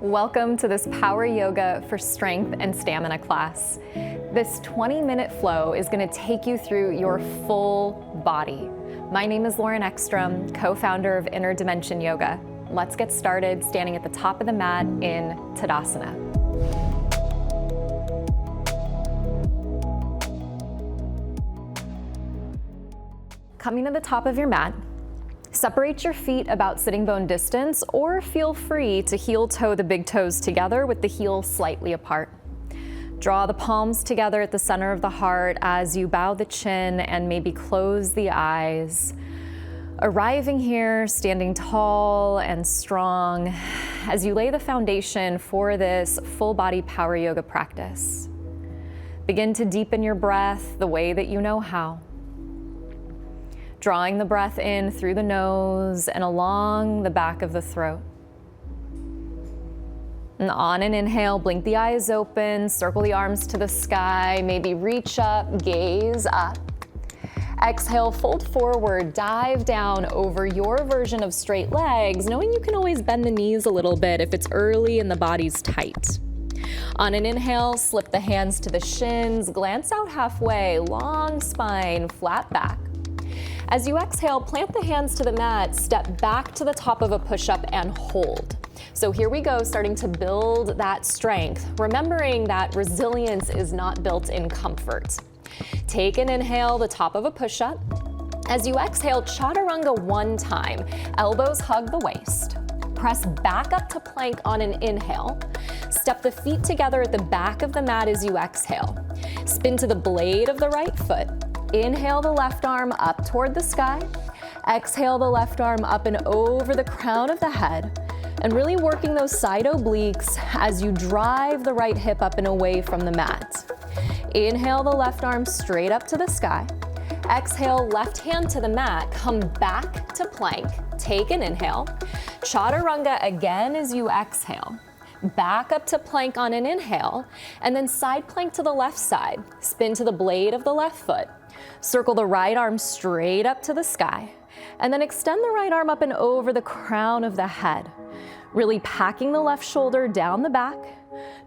Welcome to this Power Yoga for Strength and Stamina class. This 20-minute flow is going to take you through your full body. My name is Eckstrom, co-founder of Inner Dimension Yoga. Let's get started standing at the top of the mat in Tadasana. Coming to the top of your mat, separate your feet about sitting bone distance, or feel free to heel toe the big toes together with the heels slightly apart. Draw the palms together at the center of the heart as you bow the chin and maybe close the eyes. Arriving here, standing tall and strong as you lay the foundation for this full body power yoga practice. Begin to deepen your breath the way that you know how. Drawing the breath in through the nose and along the back of the throat. And on an inhale, blink the eyes open, circle the arms to the sky, maybe reach up, gaze up. Exhale, fold forward, dive down over your version of straight legs, knowing you can always bend the knees a little bit if it's early and the body's tight. On an inhale, slip the hands to the shins, glance out halfway, long spine, flat back. As you exhale, plant the hands to the mat, step back to the top of a push-up and hold. So here we go, starting to build that strength, remembering that resilience is not built in comfort. Take an inhale, the top of a push-up. As you exhale, chaturanga one time. Elbows hug the waist. Press back up to plank on an inhale. Step the feet together at the back of the mat as you exhale. Spin to the blade of the right foot. Inhale the left arm up toward the sky. Exhale the left arm up and over the crown of the head. And really working those side obliques as you drive the right hip up and away from the mat. Inhale the left arm straight up to the sky. Exhale, left hand to the mat. Come back to plank. Take an inhale. Chaturanga again as you exhale. Back up to plank on an inhale, and then side plank to the left side. Spin to the blade of the left foot. Circle the right arm straight up to the sky, and then extend the right arm up and over the crown of the head. Really packing the left shoulder down the back,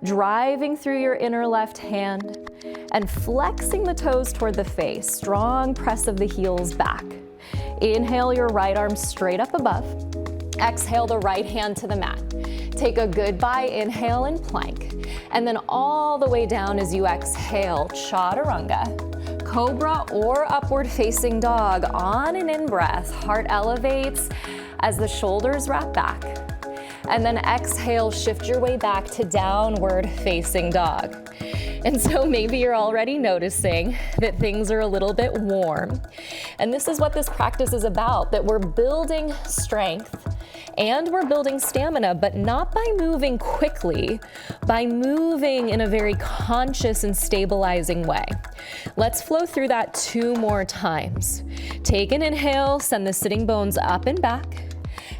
driving through your inner left hand, and flexing the toes toward the face. Strong press of the heels back. Inhale your right arm straight up above. Exhale the right hand to the mat. Take a goodbye inhale and plank, and then all the way down as you exhale, chaturanga. Cobra or upward facing dog. On an in-breath, heart elevates as the shoulders wrap back. And then exhale, shift your way back to downward facing dog. And so maybe you're already noticing that things are a little bit warm. And this is what this practice is about, that we're building strength and we're building stamina, but not by moving quickly, by moving in a very conscious and stabilizing way. Let's flow through that 2 more times. Take an inhale, send the sitting bones up and back.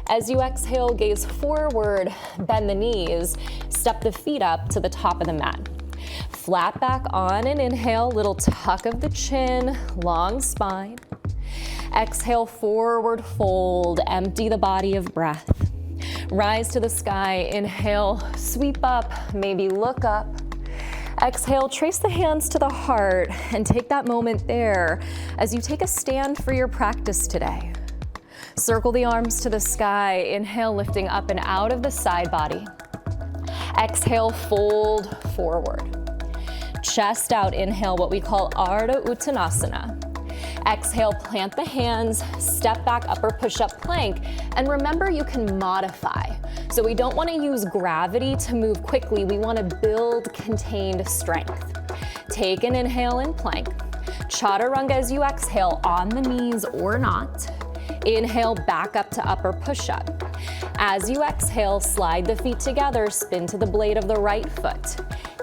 As you exhale, gaze forward, bend the knees, step the feet up to the top of the mat. Flat back on an inhale, little tuck of the chin, long spine. Exhale, forward fold, empty the body of breath. Rise to the sky, inhale, sweep up, maybe look up. Exhale, trace the hands to the heart and take that moment there as you take a stand for your practice today. Circle the arms to the sky, inhale, lifting up and out of the side body. Exhale, fold forward. Chest out, inhale, what we call Ardha Uttanasana. Exhale, plant the hands, step back, upper push-up plank, and remember you can modify. So we don't want to use gravity to move quickly, we want to build contained strength. Take an inhale in plank. Chaturanga as you exhale, on the knees or not. Inhale, back up to upper push-up. As you exhale, slide the feet together, spin to the blade of the right foot.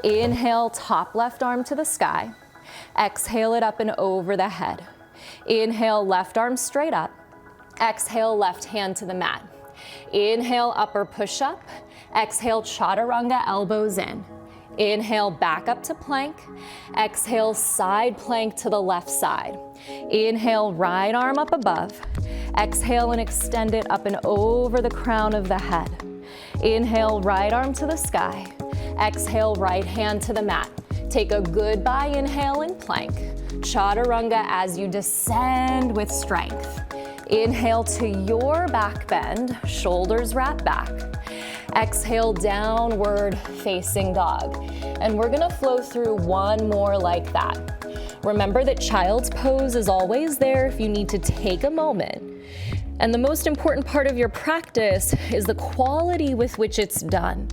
Inhale, top left arm to the sky. Exhale it up and over the head. Inhale, left arm straight up. Exhale, left hand to the mat. Inhale, upper push-up. Exhale, chaturanga, elbows in. Inhale, back up to plank. Exhale, side plank to the left side. Inhale, right arm up above. Exhale and extend it up and over the crown of the head. Inhale, right arm to the sky. Exhale, right hand to the mat. Take a goodbye inhale in plank. Chaturanga as you descend with strength. Inhale to your back bend, shoulders wrap back. Exhale, downward facing dog. And we're gonna flow through one more like that. Remember that child's pose is always there if you need to take a moment. And the most important part of your practice is the quality with which it's done.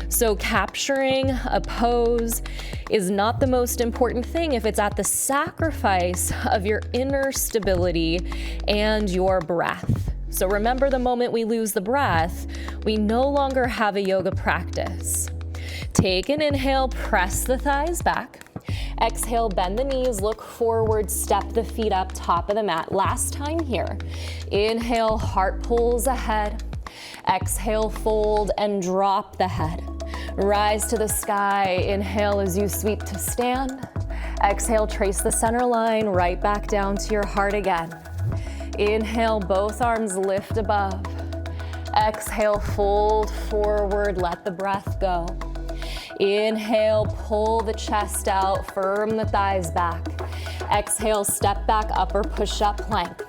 So capturing a pose is not the most important thing if it's at the sacrifice of your inner stability and your breath. So remember, the moment we lose the breath, we no longer have a yoga practice. Take an inhale, press the thighs back. Exhale, bend the knees, look forward, step the feet up, top of the mat. Last time here. Inhale, heart pulls ahead. Exhale, fold and drop the head. Rise to the sky. Inhale as you sweep to stand. Exhale, trace the center line, right back down to your heart again. Inhale, both arms lift above. Exhale, fold forward, let the breath go. Inhale, pull the chest out, firm the thighs back. Exhale, step back, upper push-up plank.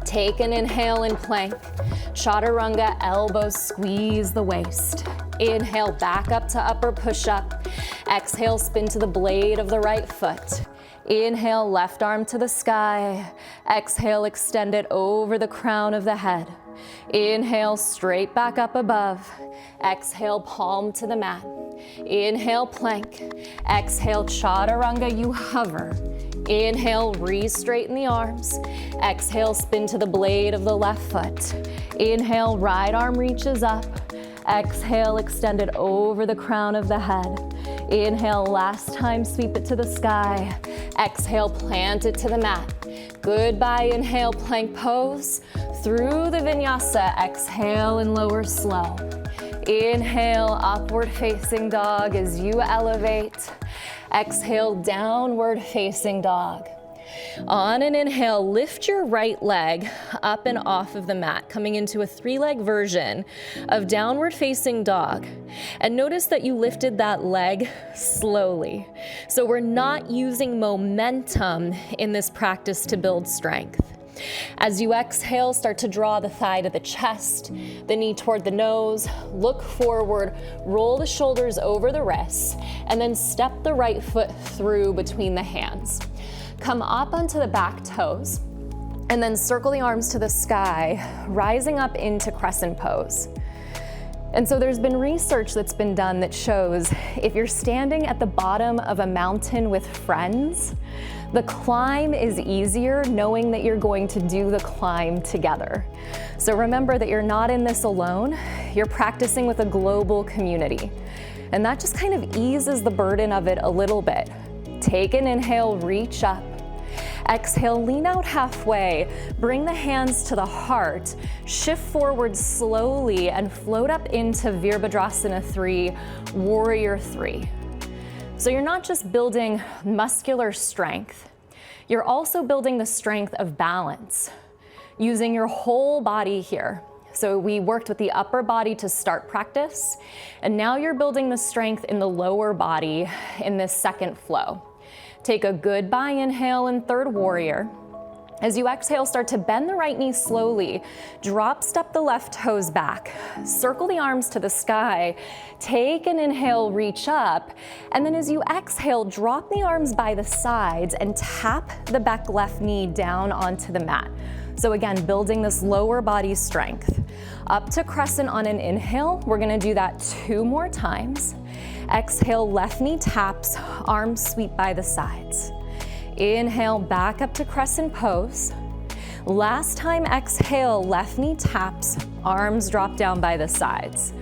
Take an inhale in plank. Chaturanga, elbows squeeze the waist. Inhale, back up to upper push-up. Exhale, spin to the blade of the right foot. Inhale, left arm to the sky. Exhale, extend it over the crown of the head. Inhale, straight back up above. Exhale, palm to the mat. Inhale, plank. Exhale, chaturanga, you hover. Inhale, re-straighten the arms. Exhale, spin to the blade of the left foot. Inhale, right arm reaches up. Exhale, extend it over the crown of the head. Inhale, last time, sweep it to the sky. Exhale, plant it to the mat. Goodbye, inhale, plank pose. Through the vinyasa, exhale and lower slow. Inhale, upward facing dog as you elevate. Exhale, downward facing dog. On an inhale, lift your right leg up and off of the mat, coming into a 3-leg version of downward facing dog. And notice that you lifted that leg slowly. So we're not using momentum in this practice to build strength. As you exhale, start to draw the thigh to the chest, the knee toward the nose, look forward, roll the shoulders over the wrists, and then step the right foot through between the hands. Come up onto the back toes, and then circle the arms to the sky, rising up into crescent pose. And so there's been research that's been done that shows if you're standing at the bottom of a mountain with friends, the climb is easier knowing that you're going to do the climb together. So remember that you're not in this alone, you're practicing with a global community. And that just kind of eases the burden of it a little bit. Take an inhale, reach up. Exhale, lean out halfway, bring the hands to the heart, shift forward slowly and float up into Virabhadrasana 3, Warrior 3. So you're not just building muscular strength, you're also building the strength of balance, using your whole body here. So we worked with the upper body to start practice, and now you're building the strength in the lower body in this second flow. Take a goodbye inhale in third warrior. As you exhale, start to bend the right knee slowly. Drop step the left toes back. Circle the arms to the sky. Take an inhale, reach up. And then as you exhale, drop the arms by the sides and tap the back left knee down onto the mat. So again, building this lower body strength. Up to crescent on an inhale. We're gonna do that 2 more times. Exhale, left knee taps, arms sweep by the sides. Inhale, back up to crescent pose. Last time, exhale, left knee taps, arms drop down by the sides.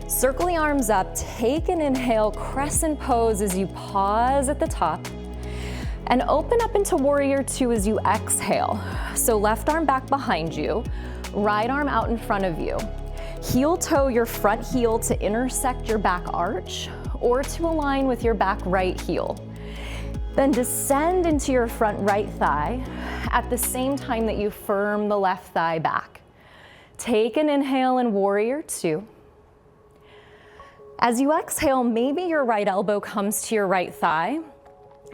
Circle the arms up, take an inhale, crescent pose as you pause at the top. And open up into Warrior 2 as you exhale. So left arm back behind you, right arm out in front of you. Heel toe your front heel to intersect your back arch or to align with your back right heel. Then descend into your front right thigh at the same time that you firm the left thigh back. Take an inhale in Warrior 2. As you exhale, maybe your right elbow comes to your right thigh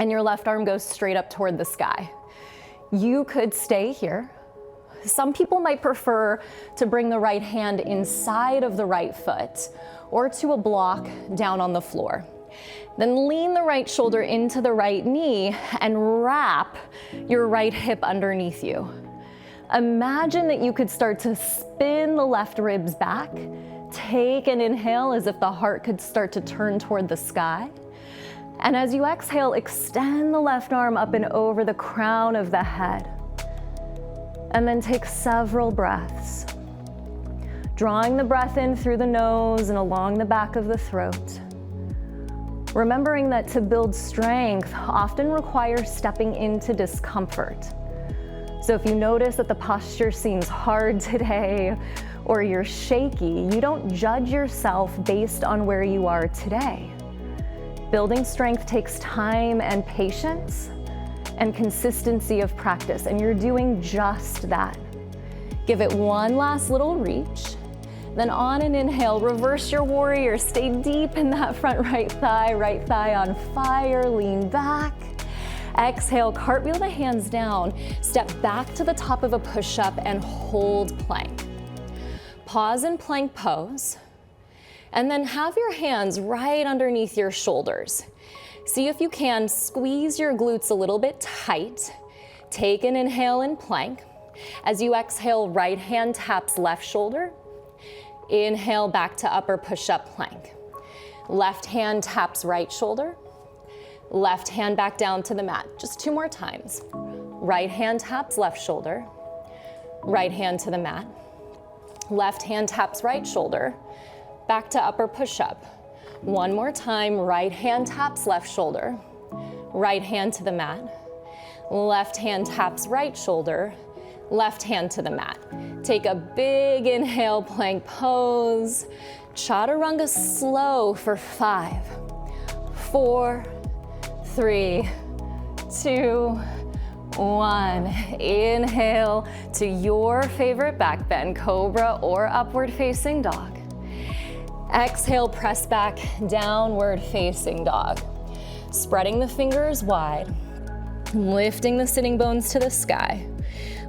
and your left arm goes straight up toward the sky. You could stay here. Some people might prefer to bring the right hand inside of the right foot or to a block down on the floor. Then lean the right shoulder into the right knee and wrap your right hip underneath you. Imagine that you could start to spin the left ribs back. Take an inhale as if the heart could start to turn toward the sky. And as you exhale, extend the left arm up and over the crown of the head. And then take several breaths. Drawing the breath in through the nose and along the back of the throat. Remembering that to build strength often requires stepping into discomfort. So if you notice that the posture seems hard today or you're shaky, you don't judge yourself based on where you are today. Building strength takes time and patience and consistency of practice, and you're doing just that. Give it one last little reach. Then on an inhale, reverse your warrior. Stay deep in that front right thigh on fire, lean back. Exhale, cartwheel the hands down, step back to the top of a push-up and hold plank. Pause in plank pose, and then have your hands right underneath your shoulders. See if you can squeeze your glutes a little bit tight. Take an inhale in plank. As you exhale, right hand taps left shoulder. Inhale back to upper push-up plank. Left hand taps right shoulder. Left hand back down to the mat. Just 2 more times. Right hand taps left shoulder. Right hand to the mat. Left hand taps right shoulder. Back to upper push-up. 1 more time. Right hand taps left shoulder. Right hand to the mat. Left hand taps right shoulder. Left hand to the mat. Take a big inhale, plank pose. Chaturanga slow for 5, 4, 3, 2, 1. Inhale to your favorite back bend, cobra or upward facing dog. Exhale, press back, downward facing dog. Spreading the fingers wide, lifting the sitting bones to the sky.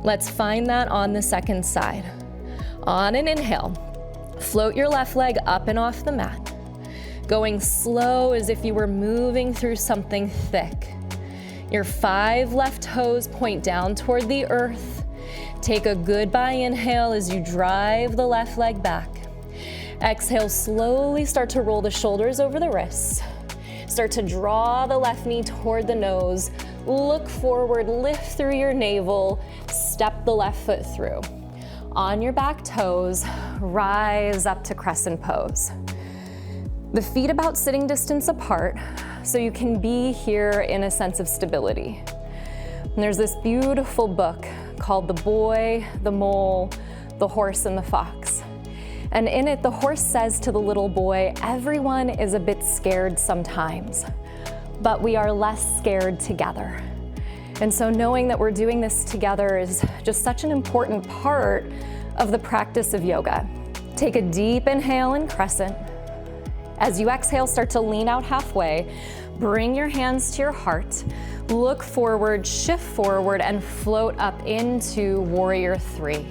Let's find that on the second side. On an inhale, float your left leg up and off the mat, going slow as if you were moving through something thick. Your 5 left toes point down toward the earth. Take a goodbye inhale as you drive the left leg back. Exhale, slowly start to roll the shoulders over the wrists. Start to draw the left knee toward the nose. Look forward, lift through your navel, step the left foot through. On your back toes, rise up to crescent pose. The feet about sitting distance apart, so you can be here in a sense of stability. And there's this beautiful book called The Boy, the Mole, the Horse, and the Fox. And in it, the horse says to the little boy, everyone is a bit scared sometimes, but we are less scared together. And so knowing that we're doing this together is just such an important part of the practice of yoga. Take a deep inhale in crescent. As you exhale, start to lean out halfway. Bring your hands to your heart. Look forward, shift forward, and float up into warrior 3.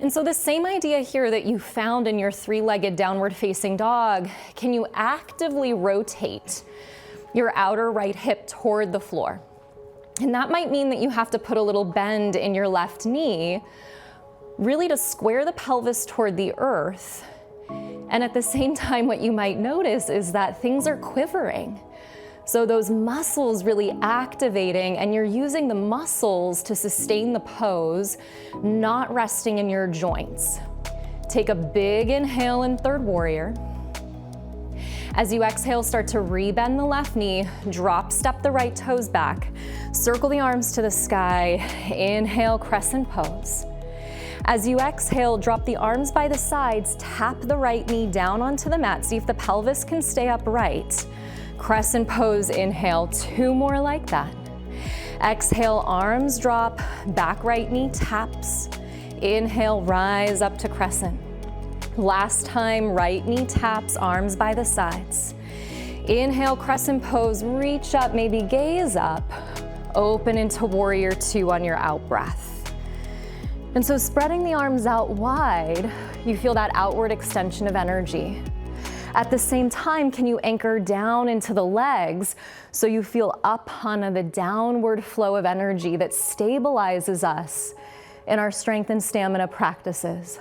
And so the same idea here that you found in your 3-legged downward facing dog, can you actively rotate your outer right hip toward the floor? And that might mean that you have to put a little bend in your left knee, really to square the pelvis toward the earth. And at the same time, what you might notice is that things are quivering. So those muscles really activating, and you're using the muscles to sustain the pose, not resting in your joints. Take a big inhale in third warrior. As you exhale, start to rebend the left knee, drop step the right toes back, circle the arms to the sky, inhale, crescent pose. As you exhale, drop the arms by the sides, tap the right knee down onto the mat, see if the pelvis can stay upright. Crescent pose, inhale, 2 more like that. Exhale, arms drop, back right knee taps. Inhale, rise up to crescent. Last time, right knee taps, arms by the sides. Inhale, crescent pose, reach up, maybe gaze up. Open into warrior two on your out breath. And so spreading the arms out wide, you feel that outward extension of energy. At the same time, can you anchor down into the legs so you feel up on the downward flow of energy that stabilizes us in our strength and stamina practices.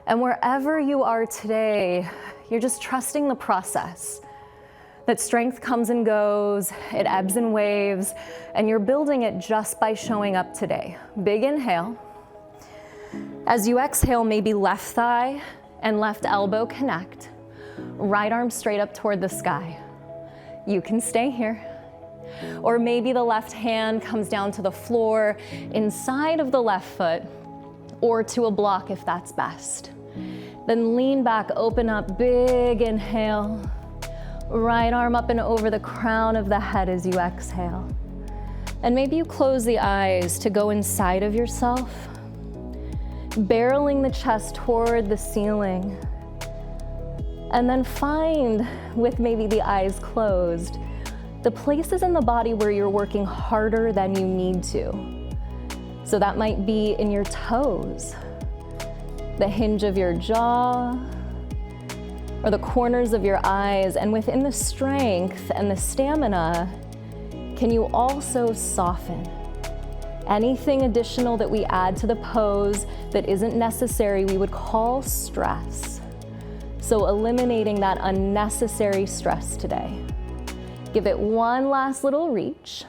And wherever you are today, you're just trusting the process. That strength comes and goes, it ebbs and waves, and you're building it just by showing up today. Big inhale. As you exhale, maybe left thigh and left elbow connect. Right arm straight up toward the sky. You can stay here. Or maybe the left hand comes down to the floor inside of the left foot or to a block if that's best. Then lean back, open up, big inhale. Right arm up and over the crown of the head as you exhale. And maybe you close the eyes to go inside of yourself, barreling the chest toward the ceiling. And then find, with maybe the eyes closed, the places in the body where you're working harder than you need to. So that might be in your toes, the hinge of your jaw, or the corners of your eyes. And within the strength and the stamina, can you also soften? Anything additional that we add to the pose that isn't necessary, we would call stress. So eliminating that unnecessary stress today. Give it one last little reach.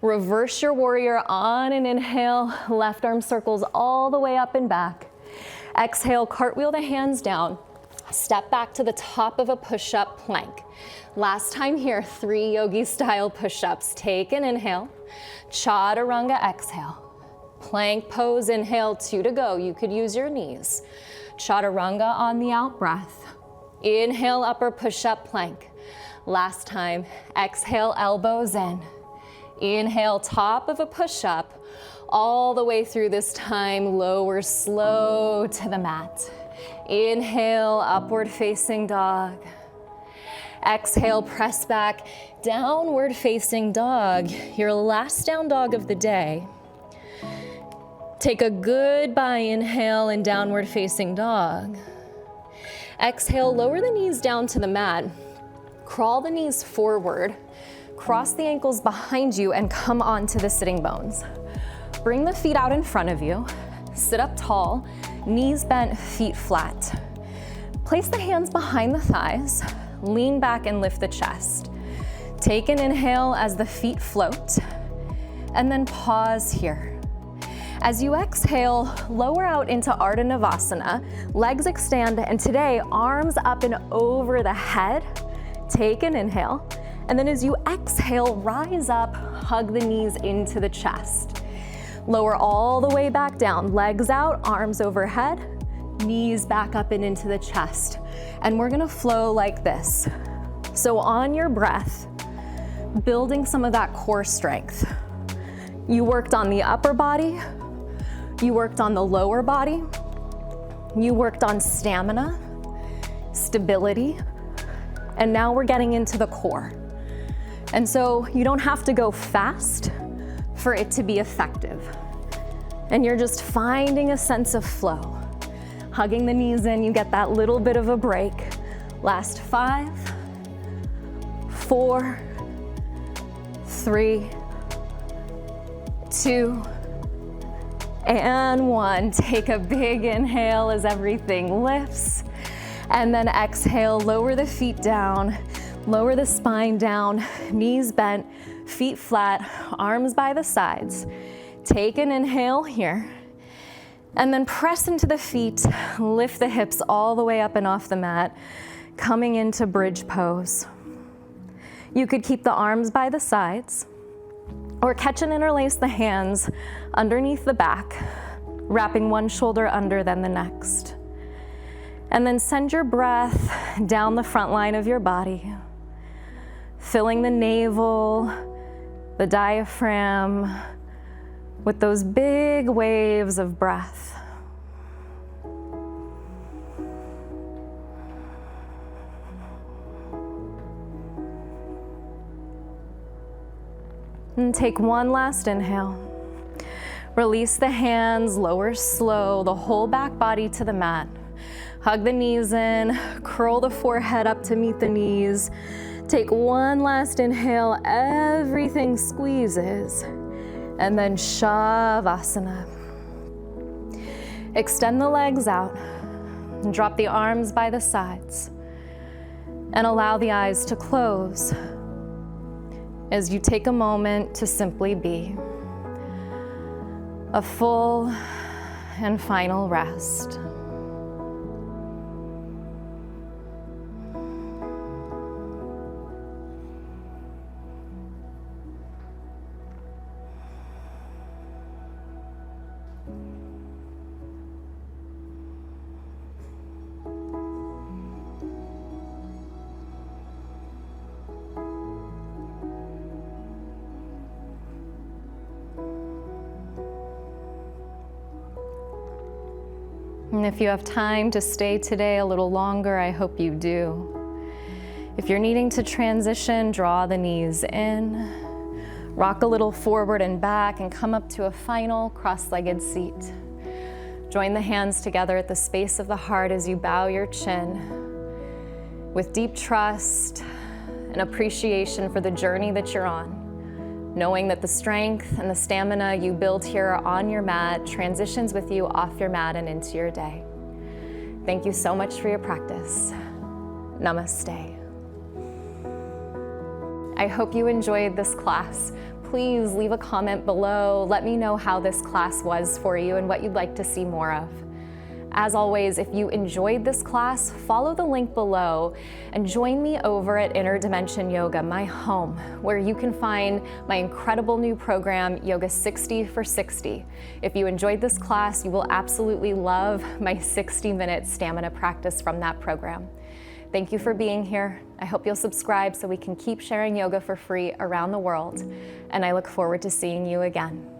Reverse your warrior on an inhale, left arm circles all the way up and back. Exhale, cartwheel the hands down. Step back to the top of a push-up plank. Last time here, 3 yogi style push-ups. Take an inhale, chaturanga exhale. Plank pose, inhale, 2 to go. You could use your knees. Chaturanga on the out breath. Inhale, upper push-up plank. Last time, exhale, elbows in. Inhale, top of a push-up. All the way through this time, lower slow to the mat. Inhale, upward facing dog. Exhale, press back, downward facing dog. Your last down dog of the day. Take a goodbye inhale and downward facing dog. Exhale, lower the knees down to the mat. Crawl the knees forward. Cross the ankles behind you and come onto the sitting bones. Bring the feet out in front of you. Sit up tall, knees bent, feet flat. Place the hands behind the thighs. Lean back and lift the chest. Take an inhale as the feet float, and then pause here. As you exhale, lower out into Ardha Navasana, legs extend, and today, arms up and over the head. Take an inhale, and then as you exhale, rise up, hug the knees into the chest. Lower all the way back down, legs out, arms overhead, knees back up and into the chest. And we're gonna flow like this. So on your breath, building some of that core strength. You worked on the upper body, you worked on the lower body, you worked on stamina, stability, and now we're getting into the core. And so you don't have to go fast for it to be effective. And you're just finding a sense of flow. Hugging the knees in, you get that little bit of a break. Last 5, 4, 3, 2, and 1. Take a big inhale as everything lifts. And then exhale, lower the feet down, lower the spine down, knees bent, feet flat, arms by the sides. Take an inhale here. And then press into the feet, lift the hips all the way up and off the mat, coming into bridge pose. You could keep the arms by the sides, or catch and interlace the hands underneath the back, wrapping one shoulder under then the next. And then send your breath down the front line of your body, filling the navel, the diaphragm, with those big waves of breath. And take one last inhale. Release the hands, lower slow, the whole back body to the mat. Hug the knees in, curl the forehead up to meet the knees. Take one last inhale, everything squeezes. And then Shavasana. Extend the legs out and drop the arms by the sides. And allow the eyes to close as you take a moment to simply be. A full and final rest. And if you have time to stay today a little longer, I hope you do. If you're needing to transition, draw the knees in, rock a little forward and back, and come up to a final cross-legged seat. Join the hands together at the space of the heart as you bow your chin with deep trust and appreciation for the journey that you're on, knowing that the strength and the stamina you build here on your mat transitions with you off your mat and into your day. Thank you so much for your practice. Namaste. I hope you enjoyed this class. Please leave a comment below. Let me know how this class was for you and what you'd like to see more of. As always, if you enjoyed this class, follow the link below and join me over at Inner Dimension Yoga, my home, where you can find my incredible new program, Yoga 60 for 60. If you enjoyed this class, you will absolutely love my 60-minute stamina practice from that program. Thank you for being here. I hope you'll subscribe so we can keep sharing yoga for free around the world, and I look forward to seeing you again.